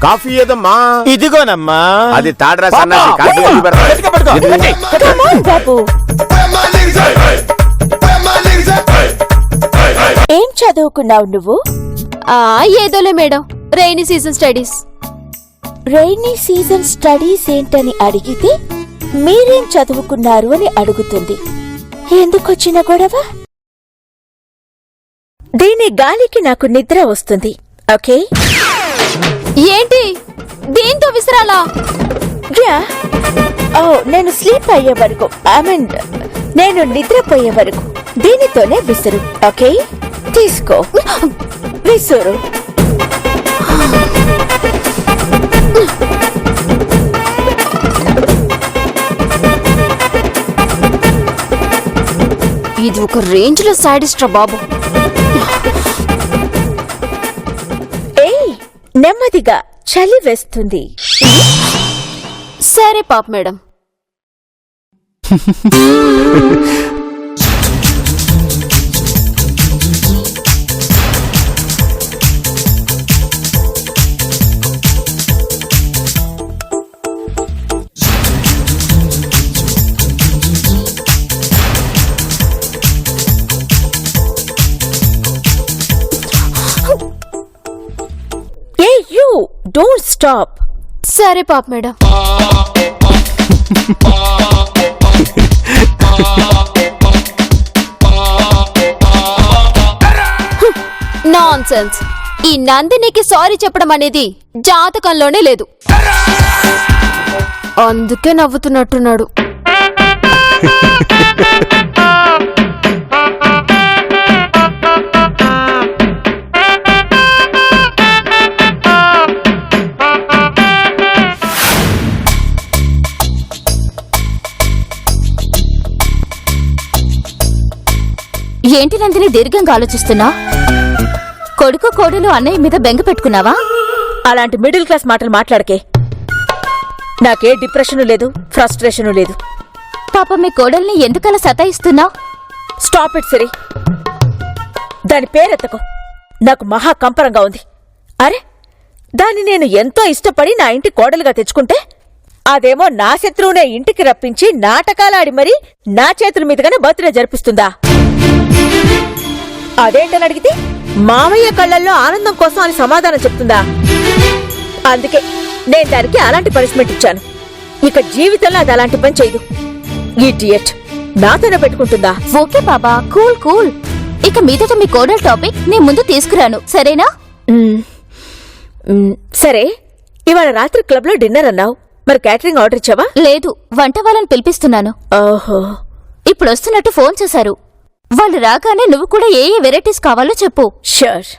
Coffee ఏదమ్మా? ఇదిగోనమ్మా. అది తాడరా సన్నాసి. కాఫీ బాబు ఏం చదువుకున్నావు నువ్వు? ఏదోలే madam, rainy season studies. Rainy season studies ఏంటని అడిగితే మీరేం చదువుకున్నారు అని అడుగుతుంది. ఎందుకొచ్చిన గొడవ? దీని గాలికి నాకు నిద్ర వస్తుంది. ఓకే, ఏంటి దీంతో విసిరాలా? నేను స్లీప్ అయ్యే వరకు, నేను నిద్రపోయే వరకు దీనితోనే విసురు. ఓకే, తీసుకో, విసురు. ఇది ఒక రేంజ్ లో సాడిస్ట్ రా బాబు. ఏయ్, నెమ్మదిగా, చలి వేస్తుంది. సరే పాప మేడం. ఏయ్, యూ డోంట్ స్టాప్. సరే పాప మేడం. నాన్సెన్స్. ఈ నందినికి సారీ చెప్పడం అనేది జాతకంలోనే లేదు, అందుకే నవ్వుతున్నట్టున్నాడు. ఏంటి నందిని దీర్ఘంగా ఆలోచిస్తున్నా? కొడుకు కోడలు అన్నయ్య మీద బెంగ పెట్టుకున్నావా? అలాంటి మిడిల్ క్లాస్ మాటలు మాట్లాడకే. నాకే డిప్రెషను లేదు, ఫ్రస్ట్రేషను లేదు. పాప మీ కోడల్ని ఎందుకలా సతాయిస్తున్నా? స్టాప్ ఇట్ సిరి. దాని పేరెత్తకు. నాకు మహా కంపరంగా ఉంది. అరే, దాన్ని నేను ఎంతో ఇష్టపడి నా ఇంటి కోడలుగా తెచ్చుకుంటే అదేమో నా శత్రువునే ఇంటికి రప్పించి నాటకాలాడి మరీ నా చేతుల మీదుగానే బర్త్డే జరిపిస్తుందా? అదేంటని అడిగితే మామయ్య కళ్ళల్లో ఆనందం కోసం అని సమాధానం చెప్తుందా? అందుకే నేను దానికి అలాంటి పనిష్మెంట్ ఇచ్చాను. ఇక జీవితంలో అది అలాంటి పని చేయదు. ఇడియట్. నాతోనే పెట్టుకుంటుందా? ఓకే బాబా, కూల్ కూల్. ఇక మీదట మీ కోడల్ టాపిక్ నేను ముందు తీసుకురాను, సరేనా? సరే, ఇవాళ రాత్రి క్లబ్ లో డిన్నర్ అన్నావు, మరి క్యాటరింగ్ ఆర్డర్ ఇచ్చావా? లేదు, వంట వాళ్ళని పిలిపిస్తున్నాను. ఓహో, ఇప్పుడు వస్తున్నట్టు ఫోన్ చేశారు. వాళ్ళు రాగానే నువ్వు కూడా ఏ ఏ వెరైటీస్ కావాలో చెప్పు. షూర్.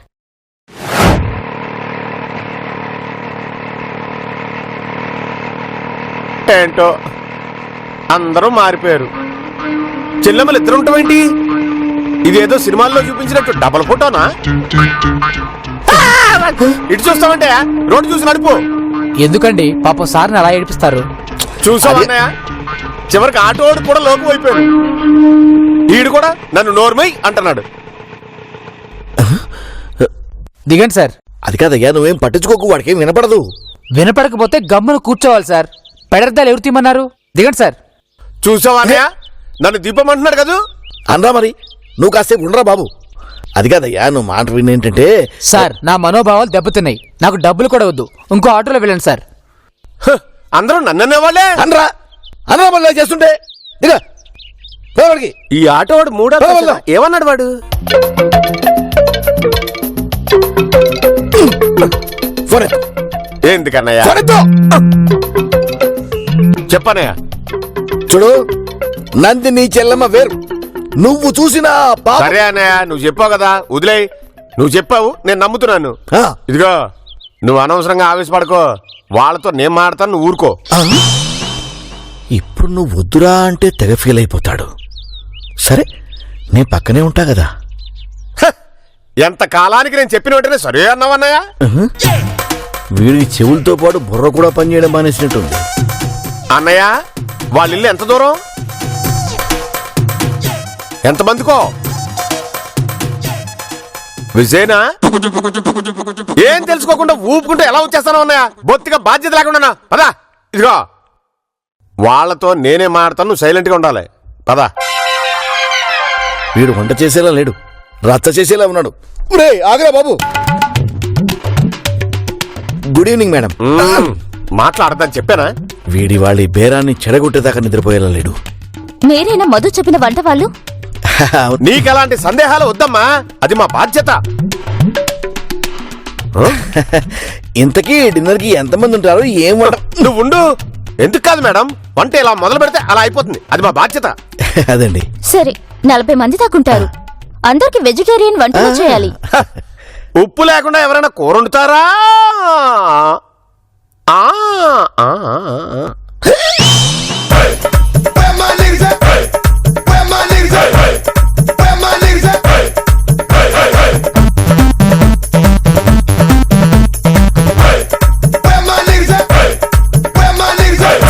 ఏంటో అందరూ మారిపోయారు. చెల్లెమ్మలు ఇద్దరు ఉంటామేంటి? ఇదేదో సినిమాల్లో చూపించినట్టు డబల్ ఫోటోనా? ఇటు చూస్తామంటే రోడ్డు చూసి నడుపు. ఎందుకండి పాపం సార్ని అలా ఏడిపిస్తారు? చూసావన్నయ్య, చివరికి ఆటోడు కూడా లోకం అయిపోయాడు. ఈడు కూడా నన్ను నోర్మై అంటున్నాడు. దిగండి సార్. అది కాదయ్యా, నువ్వేం పట్టించుకోకు, వాడికేం వినపడదు. వినపడకపోతే గమ్మును కూర్చోవాలి సార్. పెడర్దాలు ఎవరు తీమన్నారు? దిగండి సార్. చూసావన్నయ్య, నన్ను దీపమంటున్నాడు కదా. అనరా మరి, నువ్వు కాసేపు ఉండరా బాబు. అది కాదయ్యా, నువ్వు మాట వినేంటంటే సార్, నా మనోభావాలు దెబ్బతున్నాయి. నాకు డబ్బులు కూడా వద్దు, ఇంకో ఆటోలో వెళ్ళండి సార్. అందరూ నన్ననేవాళ్ళే. అనరా అనరా మళ్ళీ చేస్తుంటే ఇక ఈ ఆటో వాడు మూడో ఏమన్నాడు వాడు? ఎందుకన్నయ్యా? చెప్పనయ్య. చూడు, నందిని చెల్లమ్మ వేరు. నువ్వు చూసిన సరే అన్నయ్య, నువ్వు చెప్పావు కదా, వదిలే. నువ్వు చెప్పావు, నేను నమ్ముతున్నాను. ఇదిగో, నువ్వు అనవసరంగా ఆవేశపడుకో. వాళ్ళతో నేను మాడతాను, నువ్వు ఊరుకో. ఇప్పుడు నువ్వు వద్దురా అంటే తెగ ఫీల్ అయిపోతాడు. సరే, నేను పక్కనే ఉంటా కదా. ఎంత కాలానికి నేను చెప్పిన వెంటనే సరే అన్నావన్నయ్య. వీడికి చెవులతో పాటు బుర్ర కూడా పనిచేయడం మానేసినట్టుంది. అన్నయ్య, వాళ్ళ ఇల్లు ఎంత దూరం? ఎంతమందికో? విజయనా ఏం తెలుసుకోకుండా ఊపుకుంటూ ఎలా వచ్చేస్తానో ఉన్నాయా? బొత్తిగా బాధ్యత లేకుండా పదా. ఇదిగో వాళ్ళతో నేనే మాడతాను, నువ్వు సైలెంట్ గా ఉండాలి. పదా. వీడు వంట చేసేలా లేడు, రచ్చ చేసేలా ఉన్నాడు. ఆగరా బాబు. Good evening madam. మాట్లాడతాను చెప్పానా? వీడి వాళ్ళ బేరాన్ని చెడగొట్టేదాకా నిద్రపోయేలా లేడు. మీరేనా మధు చెప్పిన వంట వాళ్ళు? నీకెలాంటి సందేహాలు వద్దమ్మా, అది మా బాధ్యత. ఇంతకీ డిన్నర్ కి ఎంతమంది ఉంటారు? ఏం వంట? నువ్వు ఉండు. ఎందుకు కాదు మేడం, వంట ఇలా మొదలు పెడితే అలా అయిపోతుంది, అది మా బాధ్యత. అదండి. సరే, 40 మంది దాకుంటారు. అందరికి వెజిటేరియన్ వంటలు చేయాలి. ఉప్పు లేకుండా ఎవరైనా కూర వండుతారా?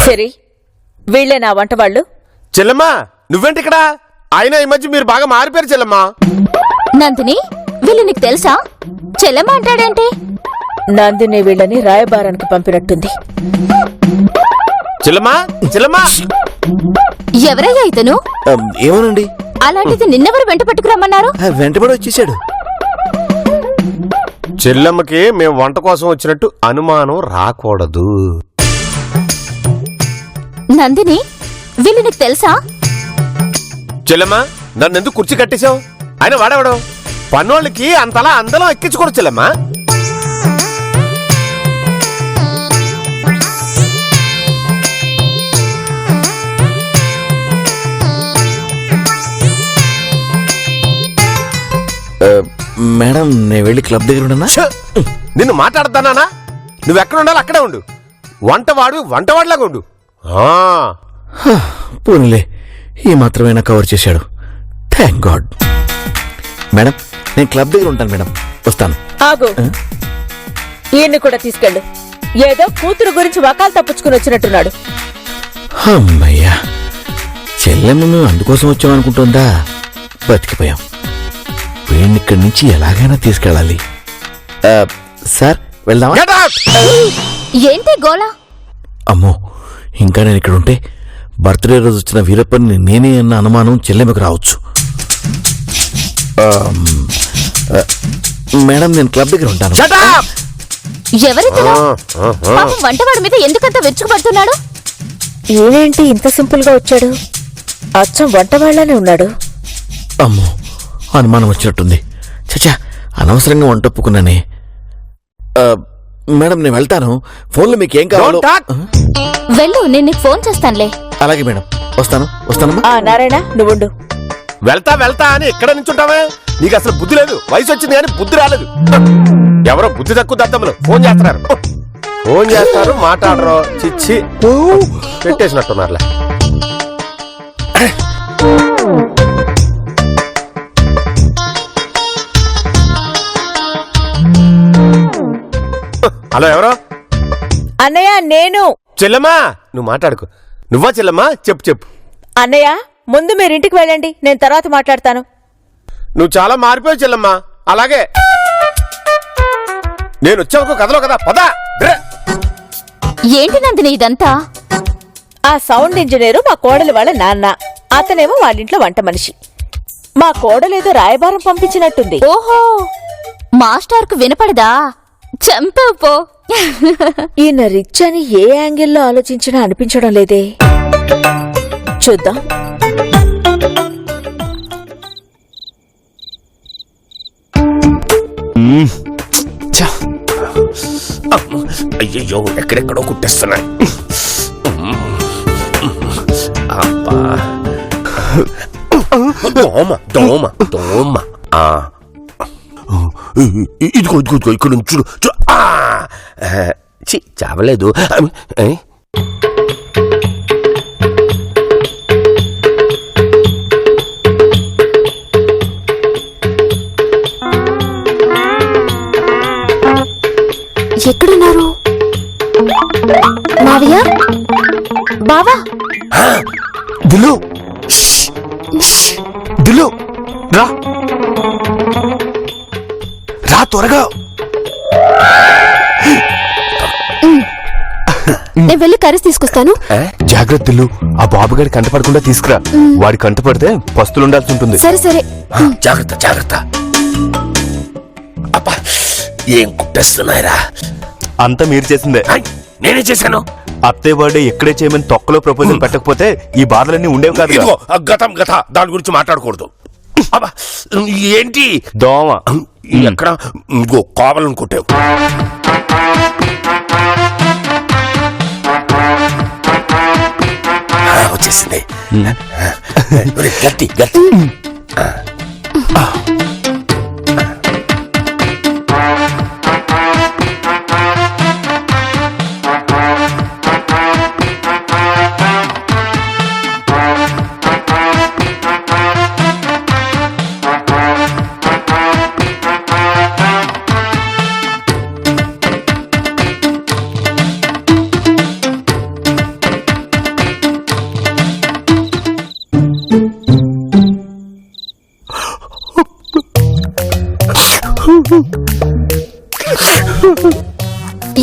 సరే, వీళ్ళే నా వంట వాళ్ళు. చెల్లెమ్మా నువ్వేంటి ఇక్కడ? అయినా ఈ మధ్య మీరు బాగా మారిపోయారు చెల్లెమ్మా. నందిని, వీళ్ళు నీకు తెలుసా? చెల్లెమ్మ అంటాడేంటి? నందిని వీళ్ళని రాయబారానికి పంపినట్టుంది. చెల్లెమ్మా చెల్లెమ్మా. ఎవరయ్యా ఇతను? ఏమోనండి. అలాంటిది నిన్నెవరు వెంట పట్టుకురమ్మన్నారు? వెంటబడి వచ్చేసాడు. చెల్లెమ్మకి మేము వంట కోసం వచ్చినట్టు అనుమానం రాకూడదు. నందిని, వీళ్ళు నీకు తెలుసా? చెల్లెమ్మా నన్ను ఎందుకు కుర్చీ కట్టేశావు? ఆయన వాడేవాడు పన్నోళ్ళకి అంతలా అందలం ఎక్కించకూడదు చెల్లెమ్మా. మేడం నేను వెళ్ళి క్లబ్ దగ్గర ఉండనా? నిన్ను మాట్లాడతానా? నువ్వెక్కడ ఉండాలి అక్కడే ఉండు. వంటవాడిలాగా ఉండు. పోనీలే, ఈ మాత్రమైనా కవర్ చేశాడు. Thank God. మేడం నేను క్లబ్ దగ్గర ఉంటాను మేడం, వస్తాను. ఆగు, ఈయన్ని కూడా తీసుకెళ్ళు. ఏదో కూతురు గురించి వకాలు తప్పించుకుని వచ్చినట్టున్నాడు. అమ్మయ్యా, చెల్లెమ్మను అందుకోసం వచ్చామనుకుంటుందా? బతికిపోయాం. వీడిని ఇక్కడి నుంచి ఎలాగైనా తీసుకెళ్ళాలి. సార్ వెళ్దామా? Get out! ఏంటి గోళ? అమ్మో, ఇంకా నేను ఇక్కడ ఉంటే బర్త్డే రోజు వచ్చిన వీరప్పని నేనే అన్న అనుమానం చెల్లెమ్మకు రావచ్చు. మేడం నేను క్లబ్ దగ్గర ఉంటాను. Shut up! ఎవరితను? పాపం వంటవాడి మీద ఎందుకంత విరుచుకుపడుతున్నాడు? ఈయనేంటి ఇంత సింపుల్ గా వచ్చాడు? అచ్చం వంటవాళ్లానే ఉన్నాడు. అమ్మో, అనుమానం వచ్చినట్టుంది. చచ్చా, అనవసరంగా వంట ఒప్పుకున్నానే. మేడం నేను వెళ్తాను. ఫోన్లో మీకు ఏం కావాలో. Don't talk. వెళ్ళు, నేను నీకు ఫోన్ చేస్తానులే. అలాగే మేడం, వస్తానమ్మా. నారాయణ నువ్వుండు. వెళ్తా అని ఎక్కడ నుంచుంటావే? నీకు అసలు బుద్ధి లేదు. వయసు వచ్చింది కానీ బుద్ధి రాలేదు. ఎవరో బుద్ధి తక్కువ దద్దములు ఫోన్ చేస్తారు, మాట్లాడరు. చిచ్చి పెట్టేసినట్టున్నారులే. హలో, ఎవరో? అన్నయ్య నేను. చెల్లెమ్మా నువ్వు మాట్లాడుకో. నువ్వా చెల్లెమ్మా? చెప్పు. అన్నయ్య ముందు మీరింటికి వెళ్ళండి, నేను తర్వాత మాట్లాడతాను. నువ్వు చాలా మారిపోయావు చెల్లెమ్మా. అలాగే నేను వచ్చావు కథలో కదా. పదా. ఏంటి నందిని ఇదంతా? ఆ సౌండ్ ఇంజనీరు మా కోడలి వాళ్ళ నాన్న, అతనేమో వాళ్ళింట్లో వంట మనిషి. మా కోడలేదో రాయబారం పంపించినట్టుంది. ఓహో, మాస్టర్ కు వినపడదా? చంపావు పో. ఈయన రిచ్ అని ఏ యాంగిల్లో ఆలోచించినా అనిపించడం లేదే. చూద్దాం. అయ్యో ఎక్కడెక్కడో కుట్టేస్తున్నాయి. అబ్బా, దోమ. ఇదిగో ఇక్కడ నుంచి చావలేదు. ఎక్కడున్నారు మావయ్య? బావా, దిలు రా. త్వరగా. నేను వెళ్ళి కర్రీస్ తీసుకొస్తాను. జాగ్రత్తలు, ఆ బాబుగాడి కంటపడకుండా తీసుకురా. వాడి కంటపడితే పస్తులు ఉండాల్సి ఉంటుంది. సరే సరే. జాగ్రత్త జాగ్రత్త. అబ్బా ఏం కుట్టేస్తున్నాయిరా. అంతా మీరు చేసిందే. నేనే చేశాను. అత్తయ్య బర్త్డే ఎక్కడే చేయమని తొక్కలో ప్రపోజల్ పెట్టకపోతే ఈ బాధలన్నీ ఉండేవి కాదు. ఇదిగో గతం గత దాని గురించి మాట్లాడకూడదు. అబ్బా ఏంటి దోమ ఎక్కడ ఇంకో కావాలని కొట్టావు. వచ్చేసింది. గట్టి గట్టి.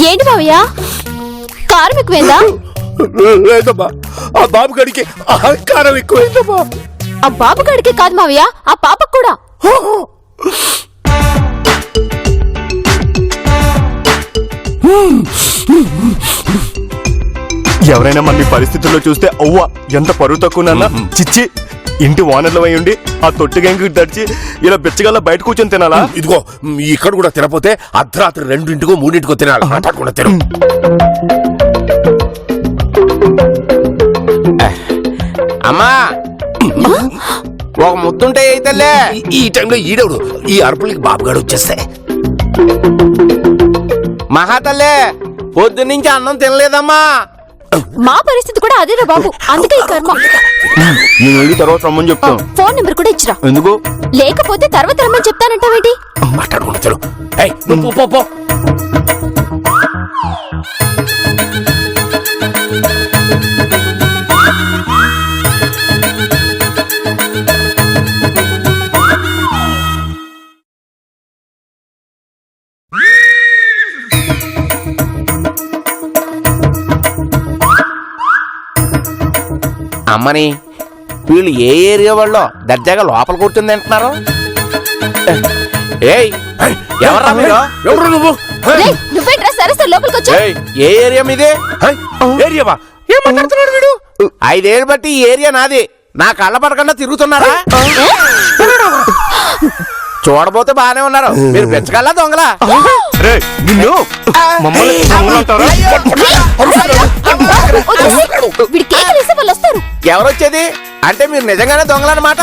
ఏంటి మావయ్య, కారం ఎక్కువైందా? లేదమ్మా, ఆ బాబు గడికి అహంకారం ఎక్కువైందమ్మా. ఆ బాబు గడికే కాదు మావయ్య, ఆ పాపకు కూడా. ఎవరైనా మన పరిస్థితుల్లో చూస్తే అవ్వ ఎంత పరువు తక్కువ. చిచ్చి, ఇంటి ఓనర్లు అయి ఉండి ఆ తొట్టి గంగి తడిచి ఇలా బెచ్చగల్లా బయట కూర్చొని తినాలా? ఇదిగో ఇక్కడ కూడా తినపోతే అర్ధరాత్రి 2 3 తినాలి. మాట్లాడకుండా తిను. అమ్మా ఒక ముద్దుంటే అయితేలే. ఈ టైంలో ఈడవుడు ఈ అరుపులకి బాబుగాడు వచ్చేస్తే. మహాతల్లే పొద్దున్నుంచి అన్నం తినలేదమ్మా. మా పరిస్థితి కూడా అదేరా బాబు, అందుకే ఈ కర్మ. నేను వెళ్ళి తర్వాత రమ్మని చెప్తాను. ఫోన్ నెంబర్ కూడా ఇచ్చిరా. ఎందుకు? లేకపోతే తర్వాత రమ్మని చెప్తానంటావేంటి? మాట్లాడకుండా తిను. నువ్వు పో పో. అమ్మని వీళ్ళు ఏ ఏరియా వాళ్ళు దర్జాగా లోపల కూర్చుంది అంటున్నారు? ఏయ్ ఎవర్రా మీరు? ఎవరు నువ్వు? రేయ్, నువ్వేంట్రా సరస్సు లోపలికి వచ్చా? ఏయ్, ఏ ఏరియా మీది? ఏరియావా? ఏం మాట్లాడుతున్నాడు వీడు? 5 ఏళ్ళు బట్టి ఈ ఏరియా నాది. నా కళ్ళ పడకుండా తిరుగుతున్నారా? చూడబోతే బానే ఉన్నారు. మీరు పెంచగల దొంగలా? రేయ్, నిన్ను మమ్మల్ని దొంగలంటారా? వీడి కేక్ వేసే వాళ్ళు వస్తారు. ఎవరొచ్చేది? అంటే మీరు నిజంగానే దొంగలన్నమాట.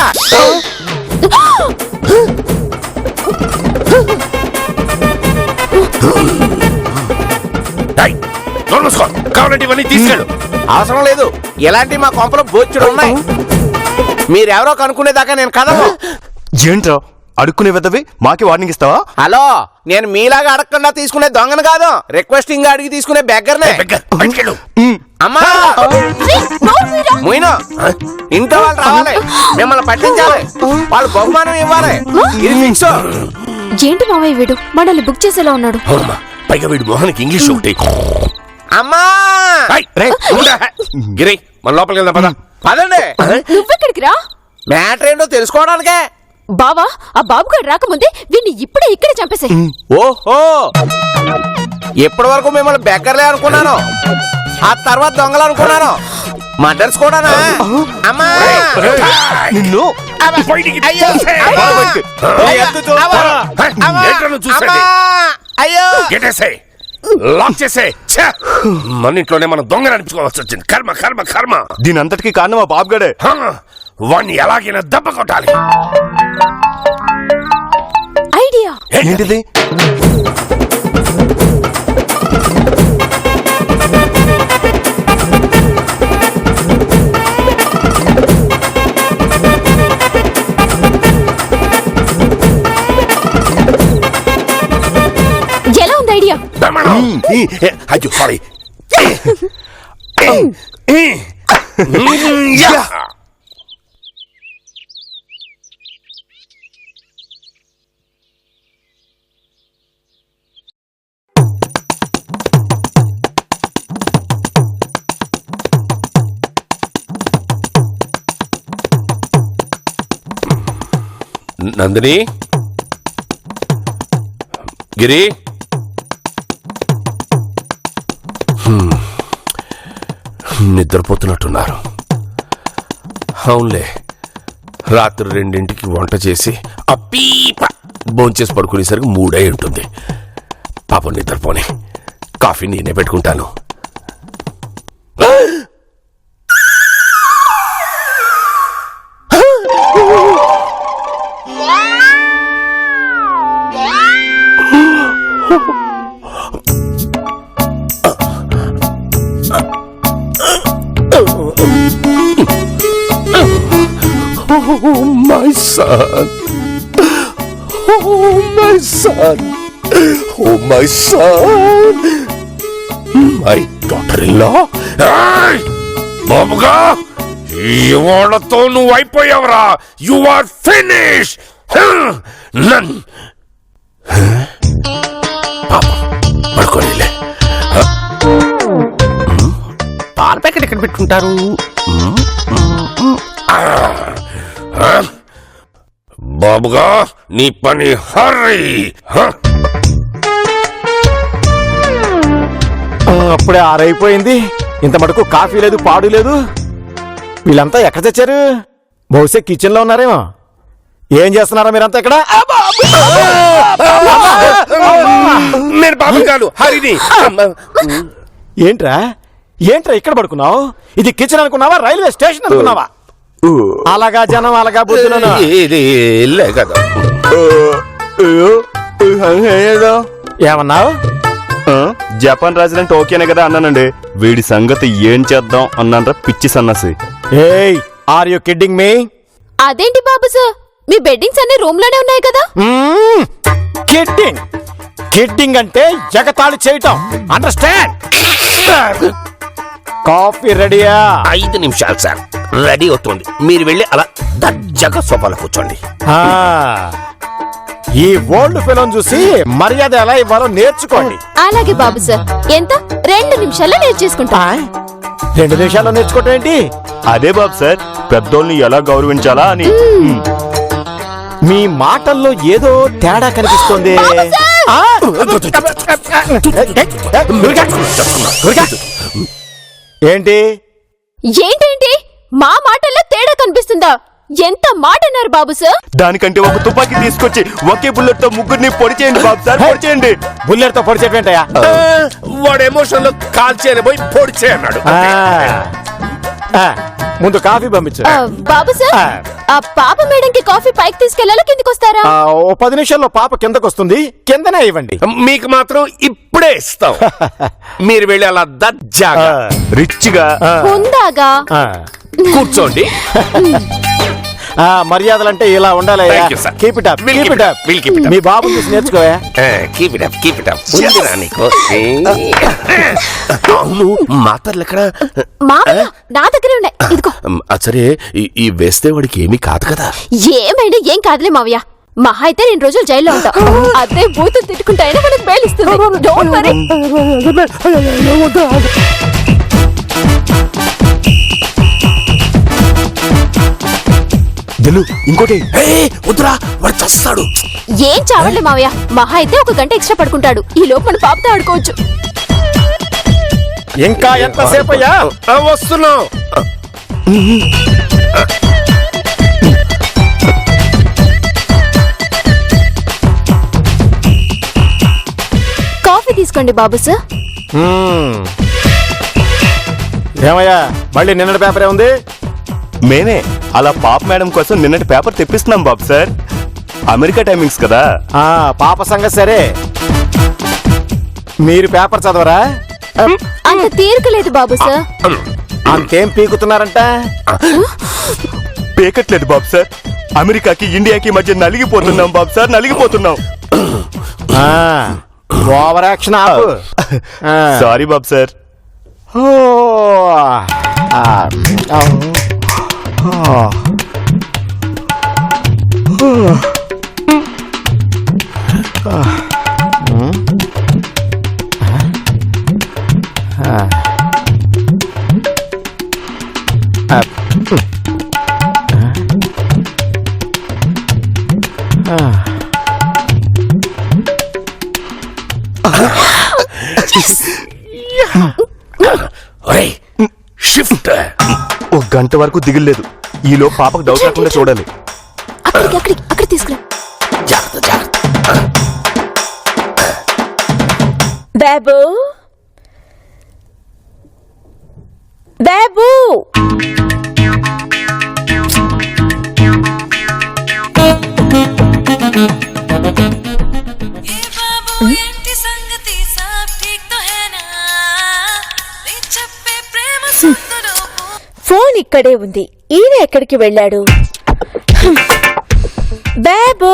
కావాలంటే ఇవన్నీ తీసుకెళ్ళు. అవసరం లేదు, ఇలాంటి మా కొంపలో బోచ్చుడు ఉన్నాయి. మీరెవరో కనుక్కునేదాకా నేను కదను. ఏంట్రా అడుక్కునే వెదవి మాకి వార్నింగ్ ఇస్తావా? హలో, నేను మీలాగా అడగకుండా తీసుకునే దొంగను కాదు, రిక్వెస్టింగ్ అడిగి తీసుకునే బెగ్గర్నే. అమ్మా మొయిను, ఇంట్లో వాళ్ళు రావాలి, మిమ్మల్ని పట్టించాలి, వాళ్ళు బహుమానం ఇవ్వాలి. ఇది ఫిక్స్. ఏంటి మావయ్య వీడు మనల్ని బుక్ చేసేలా ఉన్నాడు? పైగా వీడి మొహానికి ఇంగ్లీష్ ఒకటి. అమ్మా గిరి, మన లోపలికి వెళ్దాం పద. పదండి. నువ్వెక్కడికి రా? మ్యాటర్ ఏంటో తెలుసుకోవడానికే. బావా, ఆ బాబుగాడు రాకముందే వీడిని ఇప్పుడే ఇక్కడే చంపేసే. ఓహో, ఇప్పటి వరకు మిమ్మల్ని బెగ్గర్లే అనుకున్నాను, ఆ తర్వాత దొంగలు అనుకున్నాను. మర్డర్స్ కూడానా? అమ్మా నిన్ను అయ్యో లాక్ చేసే. మన ఇంట్లోనే మనం దొంగలు అనిపించుకోవాల్సి వచ్చింది. కర్మ కర్మ కర్మ. దీని అంతటికి కారణం ఆ బాబుగాడే. వాణ్ణి ఎలాగైనా దెబ్బ కొట్టాలి. ఐడియా ఏంటిది? ఎలా ఉంది ఐడియా? అయ్యో సారీ. నందిని, గిరి, నిద్రపోతున్నట్టున్నారు. అవునులే, రాత్రి 2ంటికి వంట చేసి అప్పీప భోంచేసి పడుకునేసరికి 3 అయి ఉంటుంది. పాపం నిద్రపోని, కాఫీ నేనే పెట్టుకుంటాను. Oh, my son. Oh, my son. Oh, my son. My daughter-in-law. Hey! బాబుగా, ఇవాళతో నువ్వు అయిపోయావురా. You are finished. నన్ పాప పడుకోనిలే. పాల ప్యాకెట్ ఎక్కడ పెట్టుకుంటారు? బాబుగా, నీ పని హర్రీ. అప్పుడే 6 అయిపోయింది. ఇంత మటుకు కాఫీ లేదు, పాడు లేదు. వీళ్ళంతా ఎక్కడ తెచ్చారు? బహుశా కిచెన్ లో ఉన్నారేమో. ఏం చేస్తున్నారా మీరంతా ఇక్కడ? నేను బాబు కాదు, హరిని. ఏంట్రా ఏంట్రా ఇక్కడ పడుకున్నావు? ఇది కిచెన్ అనుకున్నావా, రైల్వే స్టేషన్ అనుకున్నావా? అలాగా జనం, అలాగా బుద్ధులను. ఇది ఇల్లే కదా. ఏమన్నావు? జపాన్ రాజులంటే ఓకేనే కదా అన్నానండి. వీడి సంగతి ఏం చేద్దాం అన్నారా పిచ్చి సన్నసి. ఏయ్, ఆర్ యు కిడ్డింగ్ మీ? అదేంటి బాబు సార్, మీ బెడ్డింగ్స్ అన్ని రూమ్ లోనే ఉన్నాయి కదా? కిడ్డింగ్ కిడ్డింగ్ అంటే జగతాళి చేయటం. అండర్స్టాండ్? కాఫీ రెడీయా? 5 నిమిషాలు సార్, రెడీ అవుతుంది. మీరు వెళ్ళి అలా దర్జాగా సోఫాలో కూర్చోండి. ఈ ఓల్డ్ ఫిల్మ్ చూసి మర్యాద ఎలా ఇవ్వాలో నేర్చుకోండి. అలాగే బాబు సార్. ఎంత? 2 నిమిషాల్లో నేర్చేసుకుంటా. 2 నిమిషాల్లో నేర్చుకోవటం ఏంటి? అదే బాబు సార్, పెద్దోళ్ళని ఎలా గౌరవించాలా అని. మీ మాటల్లో ఏదో తేడా కనిపిస్తుంది. ఏంటి ఏంటేంటి? మా మాటల్లో తేడా కనిపిస్తుందా? ఎంత మాట అన్నారు బాబు సార్? దానికంటే ఒక తుపాకీ తీసుకొచ్చి ఒకే బుల్లెట్ తో ముగ్గురిని పొడి చేయండి బాబు సార్, పొడి చేయండి. బుల్లెట్ తో పొడి చేయటంటయా? వాడు ఎమోషన్ లో కాల్ చేయబోయి పొడి చేయన్నాడు. ముందు కాఫీ పంపించు. బాబు సార్, ఆ పాప మేడంకి కాఫీ పైకి తీసుకెళ్లాలా, కిందకి వస్తారా? ఓ 10 నిమిషాల్లో పాప కిందకు వస్తుంది, కిందనే ఇవ్వండి. మీకు మాత్రం ఇప్పుడే ఇస్తాం. మీరు వెళ్ళి అలా దర్జాగా రిచ్ గా ఉందాగా కూర్చోండి. మర్యాదలంటే ఇలా ఉండాలి. Thank you, sir. Keep it up, We'll keep keep it it up. up. We'll keep it up. మీ బాబు చూసి నేర్చుకోవా. Keep it up, keep it up. ఉందిరా నీకు. అవును, మాతర్లు ఎక్కడ? మామయ్య నా దగ్గరే ఉన్నాయి, ఇదిగో. సరే, ఈ వేస్తే వాడికి ఏమీ కాదు కదా? ఏమైనా ఏం కాదులే మావయ్య. మహా అయితే 2 రోజులు జైల్లో ఉంటా. అదే బూతులు తిట్టుకుంటాయని మనకు బెయిల్ ఇస్తుంది. Don't worry. ఇంకోటి. వద్దురా, వాడు చస్తాడు. ఏం చావట్లే మావయ్య. మహా అయితే 1 గంట ఎక్స్ట్రా పడుకుంటాడు. ఈ లోపు మన పాపతో ఆడుకోవచ్చు. ఇంకా ఎంతసేపు అయ్యా? వస్తున్నాం. కాఫీ తీసుకోండి బాబు సార్. ఏమయ్యా, మళ్ళీ నిన్నటి పేపరే ఉంది? మేమే అలా పాప మేడం కోసం నిన్నటి పేపర్ తెప్పిస్తున్నాం బాబు సార్. అమెరికా టైమింగ్స్ కదా. పాప సంగతి సరే, మీరు పేపర్ చదవరా? అంత తీరికలేదు బాబు సార్. అంతేం పీకుతున్నారంట? పేకట్లేదు బాబు సార్. అమెరికాకి ఇండియాకి మధ్య నలిగిపోతున్నాం బాబు సార్, నలిగిపోతున్నాం. ఓవర్ యాక్షన్ ఆపు. సారీ బాబు సార్. ఒక గంట వరకు దిగులేదు. ఈలో పాపకు డౌట్ రాకుండా చూడాలి. అక్కడ తీసుకురా. జాగ్రత్త జాగ్రత్త. బాబు బాబు ఫోన్ ఇక్కడే ఉంది. ఈయన ఎక్కడికి వెళ్ళాడు? బాబు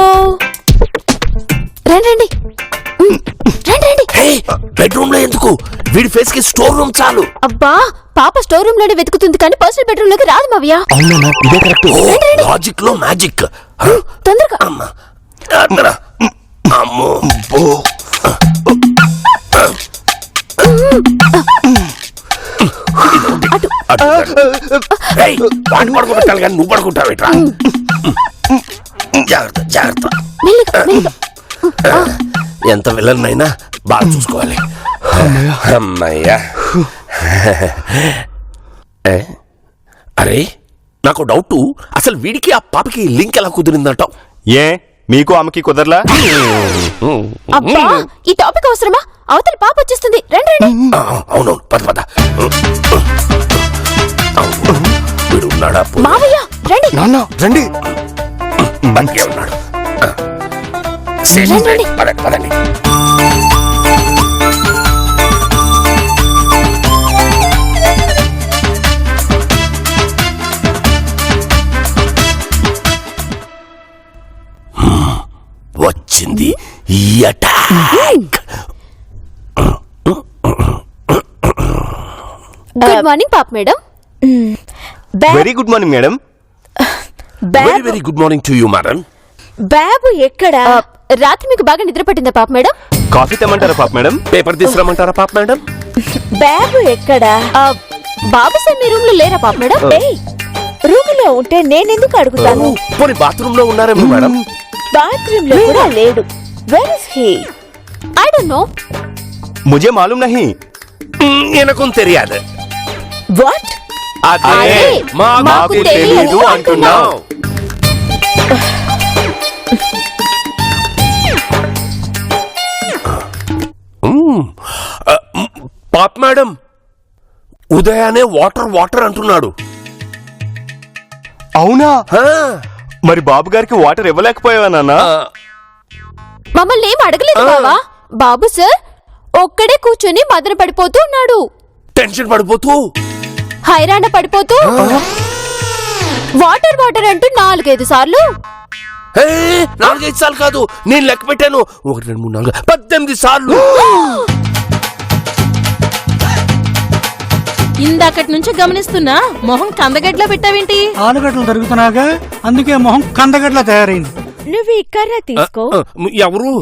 రండి. బెడ్రూమ్ లో ఎందుకు? వీడి ఫేస్ కి స్టోర్ రూమ్ చాలు. అబ్బా, పాప స్టోర్ రూమ్ లోనే వెతుకుతుంది కానీ పర్సనల్ బెడ్రూమ్ లోకి రాదు మావయ్య. అవునా, ఇదే కరెక్ట్. లాజిక్ లో మ్యాజిక్. తొందరగా. అమ్మా అమ్మో. వాడిని పడుకోబెట్టాలి కానీ నువ్వు పడుకుంటావేట్రా? జాగ్రత్త జాగ్రత్త. ఎంత విలన్నైనా బాగా చూసుకోవాలి. అమ్మయ్యా. అరే నాకు డౌట్, అసలు వీడికి ఆ పాపకి లింక్ ఎలా కుదిరిందంటావు? ఏ మీకు ఆమెకి కుదరలా? అబ్బా, ఈ టాపిక్ అవసరమా? అవతల పాప వచ్చేస్తుంది. రండి. అవునవును, పద పద. వీడు ఉన్నాడా? మావయ్య రండి. నాన్న రండి. బతికే ఉన్నాడు. రండి. పదండి. వచ్చింది ఈ అటాక్. గుడ్ మార్నింగ్ పాప madam. Very good morning madam. Very very good morning to you madam. బాబు ఎక్కడా? రాత్రి మీకు బాగా నిద్ర పట్టిందా పాప మేడం? కాఫీ తెమ్మంటారా పాప మేడం? పేపర్ తీసుకురమ్మంటారా పాప మేడం? బాబు ఎక్కడా? బాబు సార్ మీ రూమ్ లో లేరా పాప మేడం? రూమ్ లో ఉంటే నేనెందుకు అడుగుతాను? పోనీ బాత్రూమ్ లో ఉన్నారేమో మేడం. బాత్రూమ్ లో కూడా లేడు. Where is he? I don't know. मुझे मालूम नहीं. ఎనకు తెలియదు. What? అదే మాకు తెలియదు అంటున్నావు. పాప మేడం ఉదయానే వాటర్ వాటర్ అంటున్నాడు. అవునా? మరి బాబు గారికి వాటర్ ఇవ్వలేకపోయావా నాన్న? మమ్మల్ని ఏం అడగలేదు బావా. బాబు సార్ ఒక్కడే కూర్చొని మదన పడిపోతూ ఉన్నాడు. టెన్షన్ పడిపోతూ, హైరాణ పడిపోతూ, వాటర్ వాటర్ అంటూ 4-5 సార్లు. 4-5 సార్లు కాదు, నేను లెక్క పెట్టాను. 1 2 3 4 18 సార్లు. ఇందాకటి నుంచి గమనిస్తున్నా, మొహం కందగడ్లా పెట్టావేంటి? ఆలుగడ్డలు దొరుకుతున్నాగా, అందుకే మొహం కందగడ్లా తయారైంది. నువ్వు ఈ కర్ర తీసుకో. ఎవరు?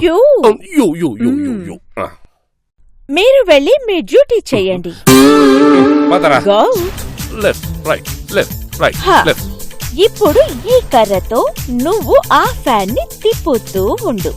మీరు వెళ్ళి మీ డ్యూటీ చేయండి. Go. Left right left right హా. లెఫ్ట్. ఇప్పుడు ఈ కర్రతో నువ్వు ఆ ఫ్యాన్ ని తిప్పుతూ ఉండు.